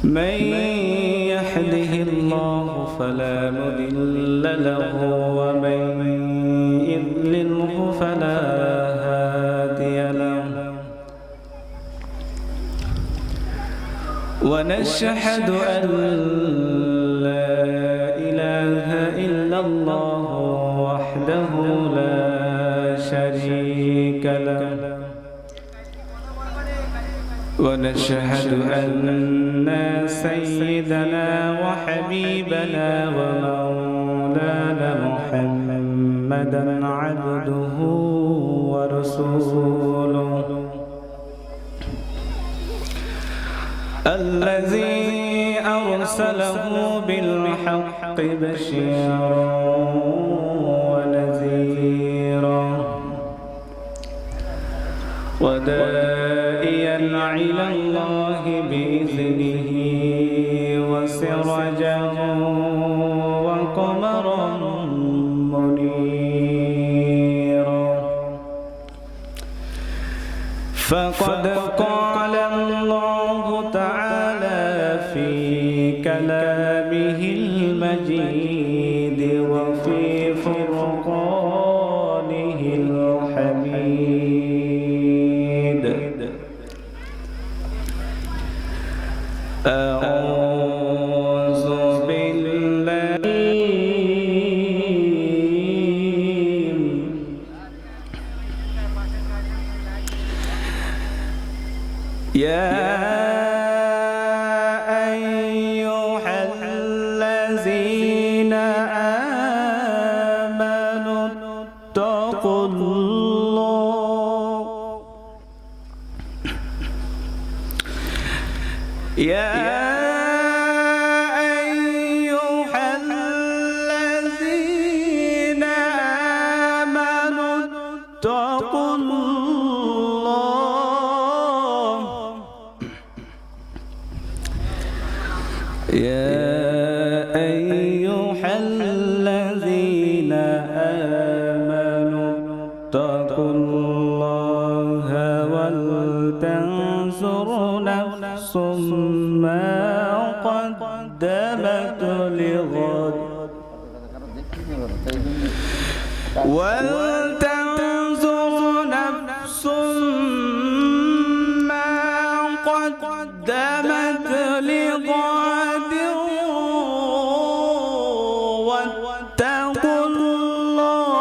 من يهده الله فلا مضل له ومن يضلله فلا هادي له ونشهد أن لا إله إلا الله وحده لا شريك له ونشهد أن سيدنا وحبيبنا ومولانا محمدا عبده ورسوله الذي أرسله بالحق بشيرا ونذيرا وداعيا إلى الله بإذنه وسراجا وقمرا منيرا فقد قال الله تعالى في كلامه المجيد وفي فرقانه الحميد أعوذ بالله يا أيها الذين آمنوا اتقوا الله يا أيها الذين آمنوا اتقوا الله يا أيها الذين آمنوا اتقوا الله ولتنظر نفس ما قدمت لغد ولتنظر نفس ما قدمت لغد واتقوا الله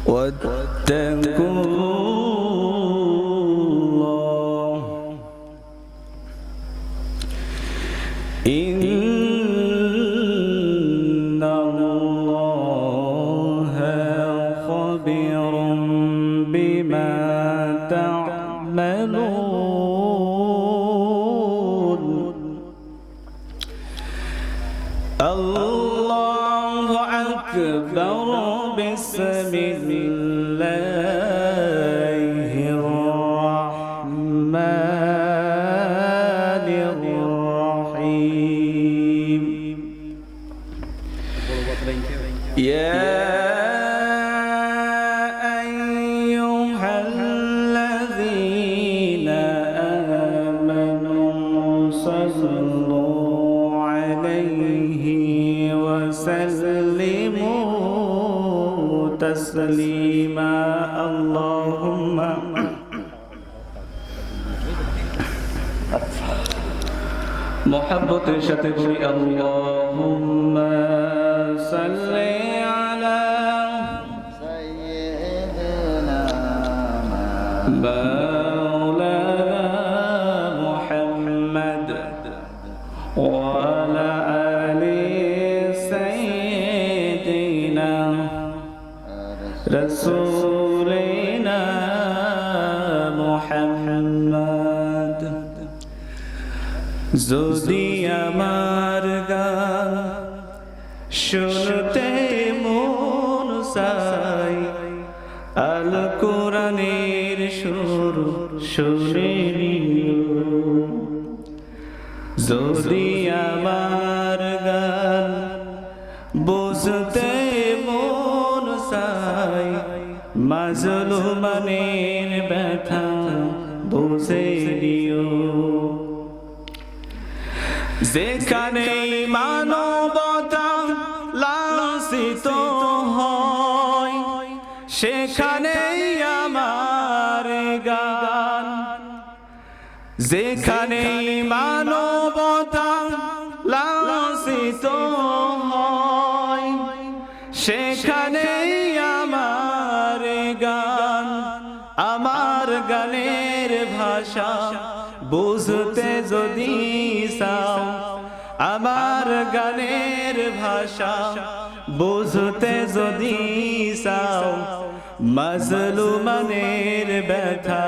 واتقوا الله إن الله خبير بما تعملون الله أكبر بسم الله الرحمن الرحيم يا أيها الذين آمنوا صلوا عليه وسلموا تسليما اللهم محبة شتبري اللهم صل على سيدنا مولانا محمد وعلى آل سيدنا رسولنا محمد যদি আমার গান শুনতে মন চাই আল কোরআনের সুর শুনে যদি আমার গান বুঝতে মন চাই মাজলুমানের ব্যথা বুঝে নিও। যেখানে মানবতা লাঞ্ছিত হয় সেখানেই আমার গান। যেখানে মানবতা লাঞ্ছিত হয় সেখানেই আমার গান। আমার গানের ভাষা বুঝতে যদি চাও, আমার গানের ভাষা বুঝতে যদি চাও, মাজলুমানের ব্যথা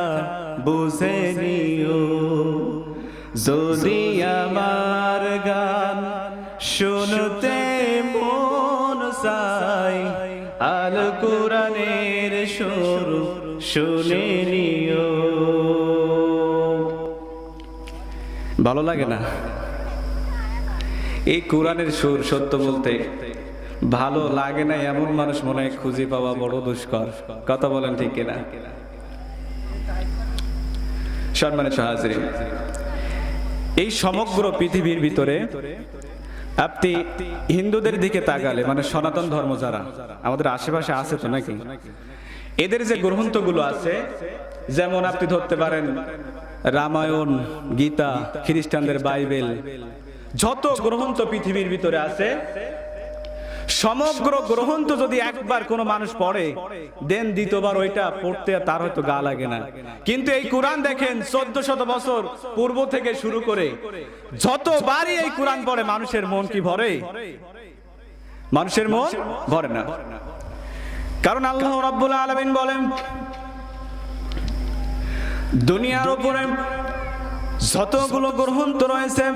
বুঝে নিও। যদি আমার গান শুনতে মন চায়, আল কোরআনের সুর শুনে নিও। ভালো লাগে না? এই কোরআনের সুর সত্য বলতে ভালো লাগে না এমন মানুষ মনে হয় খুঁজে পাওয়া বড় দুষ্কর। কথা বলেন ঠিক কিনা? সম্মানিত হাজিরিন, এই সমগ্র পৃথিবীর ভিতরে আপনি হিন্দুদের দিকে তাকালে, মানে সনাতন ধর্ম যারা আমাদের আশেপাশে আছে তো নাকি, এদের যে গ্রন্থগুলো আছে, যেমন আপনি ধরতে পারেন রামায়ণ, গীতা, খ্রিস্টানদের বাইবেল, যত গ্রন্থ পৃথিবীর ভিতরে আছে, সমগ্র গ্রন্থ যদি একবার কোনো মানুষ পড়ে দেন দ্বিতীয়বার ওইটা পড়তে তার হয়তো গা লাগে না। কিন্তু এই কোরআন দেখেন 1400 বছর পূর্ব থেকে শুরু করে যতবারই এই কোরআন পড়ে মানুষের মন কি ভরে? মানুষের মন ভরে না। কারণ আল্লাহ রাব্বুল আলামিন বলেন, দুনিয়ার উপরে যতগুলো গ্রন্থ রয়েছে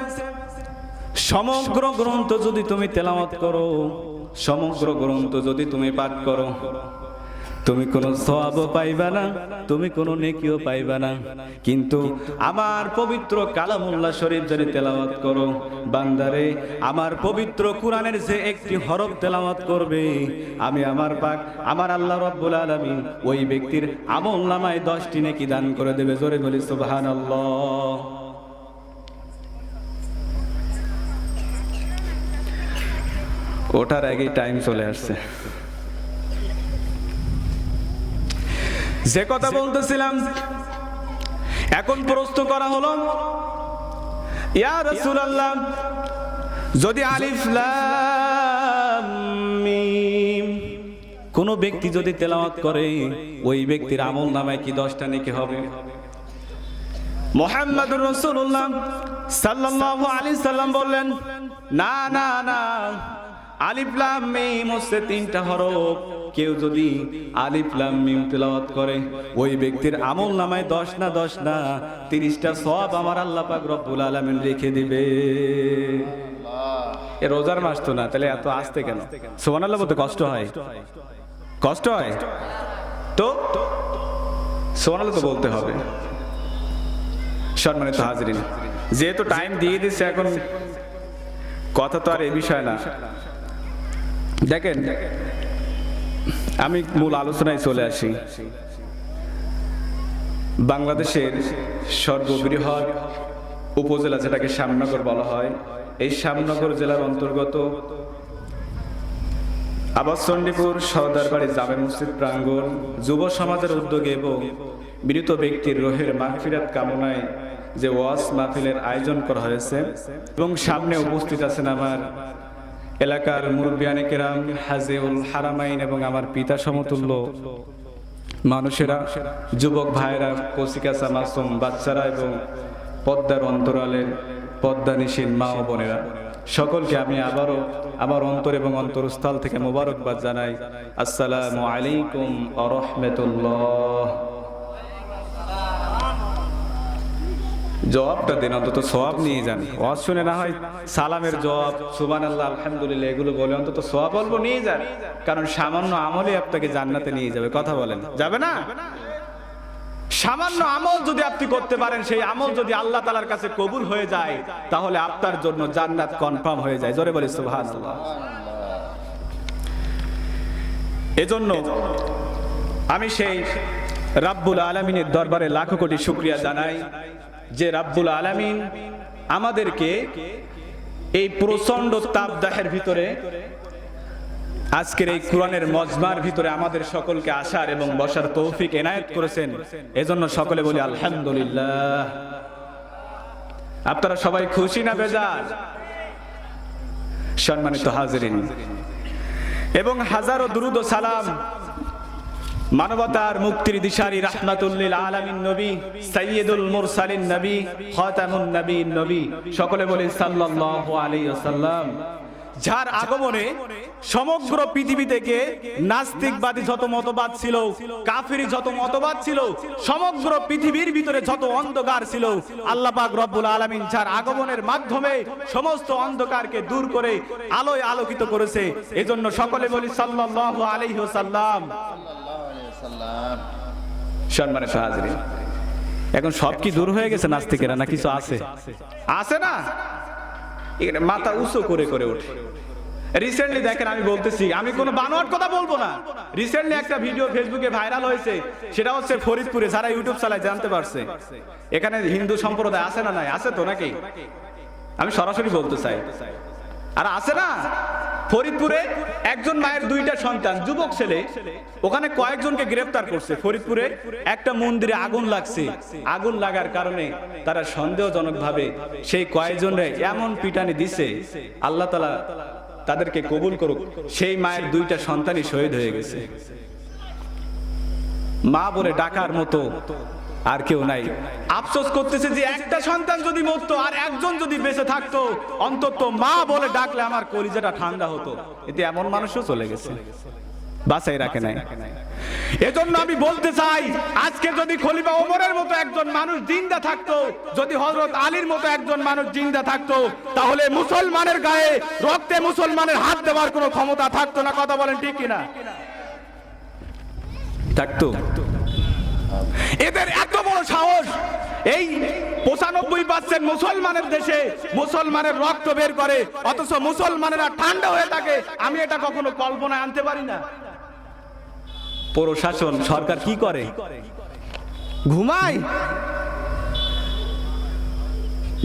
সমগ্র গ্রন্থ যদি তুমি তেলাওয়াত করো, সমগ্র গ্রন্থ যদি তুমি পাঠ করো, তুমি কোনো সওয়াবও পাইবা না, তুমি কোনো নেকিও পাইবা না। কিন্তু আমার পবিত্র কালামুল্লাহ শরীফ যদি তেলাওয়াত করো, বান্দারে আমার পবিত্র কোরআনের যে একটি হরফ তেলাওয়াত করবে, আমি আমার পাক আমার আল্লাহ রাব্বুল আলামিন ওই ব্যক্তির আমলনামায় 10টি নেকি দান করে দেবে। জোরে বলি সুবহানাল্লাহ। ওঠার আগেই টাইম চলে আসছে। যে কথা বলতেছিলাম, এখন প্রশ্ন করা হলো, ইয়া রাসূলুল্লাহ, যদি আলিফ লাম মিম কোন ব্যক্তি যদি তেলাওয়াত করে, ওই ব্যক্তির আমলনামায় কি 10টা নেকি হবে? মুহাম্মদুর রাসূলুল্লাহ সাল্লাল্লাহু আলাইহি সাল্লাম বললেন, না না না, আলিফ লাম মিম হচ্ছে 3টা হরফ। কেউ যদি আলিফ লাম মিম তেলাওয়াত করে, ওই ব্যক্তির আমলনামায় 10 না 30টা সওয়াব আমার আল্লাহ পাক রব্বুল আলামিন রেখে দিবে। এ রোজার মাস তো না, তাহলে এত আসতে কেন? সুবহানাল্লাহ বলতে কষ্ট হয়? কষ্ট হয় তো সুবহানাল্লাহ তো বলতে হবে। সম্মানিত হাজিরিন, যেহেতু টাইম দিয়ে দিচ্ছে, এখন কথা তো আর এই বিষয় না। দেখেন, আমি মূল আলোচনায় চলে আসি। বাংলাদেশের সর্ববৃহৎ উপজেলা যেটাকে শ্যামনগর বলা হয়, এই শ্যামনগর জেলার অন্তর্গত আবাসচণ্ডীপুর সর্দারবাড়ি জামে মসজিদ প্রাঙ্গণ যুব সমাজের উদ্যোগে এবং মৃত ব্যক্তির রোহের মাগফিরাত কামনায় যে ওয়াজ মাহফিলের আয়োজন করা হয়েছে, এবং সামনে উপস্থিত আছেন আমার এলাকার মুরব্বিয়ানে কেরাম, হাজেউল হারামাইন এবং আমার পিতা সমতুল্য মানুষেরা, যুবক ভাইরা, কচিকাচা মাসুম বাচ্চারা এবং পদ্মার অন্তরালের পদ্মানিসীন মা ও বোনেরা, সকলকে আমি আবারও আমার অন্তর এবং অন্তরস্থল থেকে মোবারকবাদ জানাই। আসসালামু আলাইকুম ওয়া রাহমাতুল্লাহ। জবাবটা দিন, অন্তত সওয়াব নিয়ে যান। ওয়াজ শুনে না হয় সালামের জবাব, সুবহানাল্লাহ, আলহামদুলিল্লাহ এগুলো বলে অন্তত সওয়াব অল্প নিয়ে যান, কারণ সামান্য আমলে আপনাকে জান্নাতে নিয়ে যাবে। কথা বলেন, যাবে না? সামান্য আমল যদি আপনি করতে পারেন, সেই আমল যদি আল্লাহ তাআলার কাছে কবুল হয়ে যায়, তাহলে আপনার জন্য জান্নাত কনফার্ম হয়ে যায়। জোরে বলি সুবহানাল্লাহ। এজন্য আমি সেই রাব্বুল আলামিনের দরবারে লাখো কোটি শুকরিয়া জানাই যে রাব্বুল আলামিন আমাদেরকে এই প্রচন্ড তাপদাহের ভিতরে আজকের এই কোরআনের মজমার ভিতরে আমাদের সকলকে আসার এবং বসার তৌফিক এনায়েত করেছেন। এজন্য সকলে বলি আলহামদুলিল্লাহ। আপনারা সবাই খুশি না বেজার? সম্মানিত হাজিরিন, এবং হাজারো দুরুদ ও সালাম মানবতার মুক্তির দিশারি রাহমাতুল লিল আলামিন নবী, সাইয়্যিদুল মুরসালিন নবী, খাতামুন নবীন নবী, সকলে বলি সাল্লাল্লাহু আলাইহি ওয়াসাল্লাম, যার আগমনে সমগ্র পৃথিবী থেকে নাস্তিকবাদী যত মতবাদ ছিল, কাফিরি যত মতবাদ ছিল, সমগ্র পৃথিবীর ভিতরে যত অন্ধকার ছিল, আল্লাহ পাক রব্বুল আলামিন যার আগমনের মাধ্যমে সমস্ত অন্ধকারকে দূর করে আলোয় আলোকিত করেছে। এজন্য সকলে বলি সাল্লাল্লাহু আলাইহি ওয়াসাল্লাম। সম্মানিত হাজিরিন, এখন সব কি দূর হয়ে গেছে নাস্তিকেরা, না কিছু আছে? আছে না? মাথা উঁচু করে করে ওঠে। রিসেন্টলি দেখেন, আমি বলতেছি, আমি কোনো বানোয়াট কথা বলবো না। রিসেন্টলি একটা ভিডিও ফেসবুকে ভাইরাল হয়েছে, সেটা হচ্ছে ফরিদপুরে, যারা ইউটিউব চালায় জানতে পারছে। এখানে হিন্দু সম্প্রদায় আছে না? নাই, আছে তো নাকি? আমি সরাসরি বলতে চাই, আর আছে না? ফরিদপুরে একজন মায়ের দুইটা সন্তান, যুবক ছেলে, ওখানে কয়েকজনকে গ্রেফতার করছে। ফরিদপুরে একটা মন্দিরে আগুন লাগছে, আগুন লাগার কারণে তারা সন্দেহজনক ভাবে সেই কয়েকজনে এমন পিটানি দিছে, আল্লাহ তাআলা তাদেরকে কবুল করুক, সেই মায়ের দুইটা সন্তানই শহীদ হয়ে গেছে। মা বলে ডাকার মতো আর কেউ নাই। আফসোস করতেছে যে একটা সন্তান যদি মরতো আর একজন যদি বেঁচে থাকতো, অন্তত মা বলে ডাকলে আমার কলিজাটা ঠান্ডা হতো। এতে এমন মানুষও চলে গেছে, বাঁচাই রাখে নাই। এজন্য আমি বলতে চাই, আজকে যদি খলিফা ওমরের মতো একজন মানুষ জিন্দা থাকতো, যদি হযরত আলীর মতো একজন মানুষ জিন্দা থাকতো, তাহলে মুসলমানের গায়ে রক্তে মুসলমানের হাত দেওয়ার কোনো ক্ষমতা থাকতো না। কথা বলেন ঠিক কিনা? থাকতো? এদের এত বড় সাহস, এই 95% মুসলমানের দেশে মুসলমানের রক্ত বের করে, অথচ মুসলমানেরা ঠান্ডা হয়ে থাকে। আমি এটা কখনো কল্পনায় আনতে পারি না। প্রশাসন, সরকার কি করে? ঘুমায়।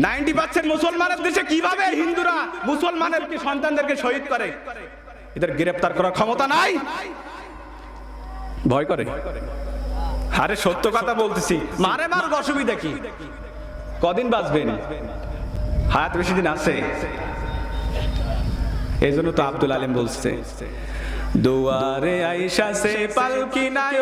90% মুসলমানের দেশে কিভাবে হিন্দুরা মুসলমানের সন্তানদেরকে শহীদ করে? এদের গ্রেফতার করার ক্ষমতা নাই, ভয় করে। আরে সত্য কথা বলতেছি, মারে মার অসুবিধা কি? কদিন বাঁচবেন? হায়াত বেশি দিন আছে। এই জন্য তো আব্দুল আলিম বলছে, দুয়ারে আয়েশা সে পালকি নায়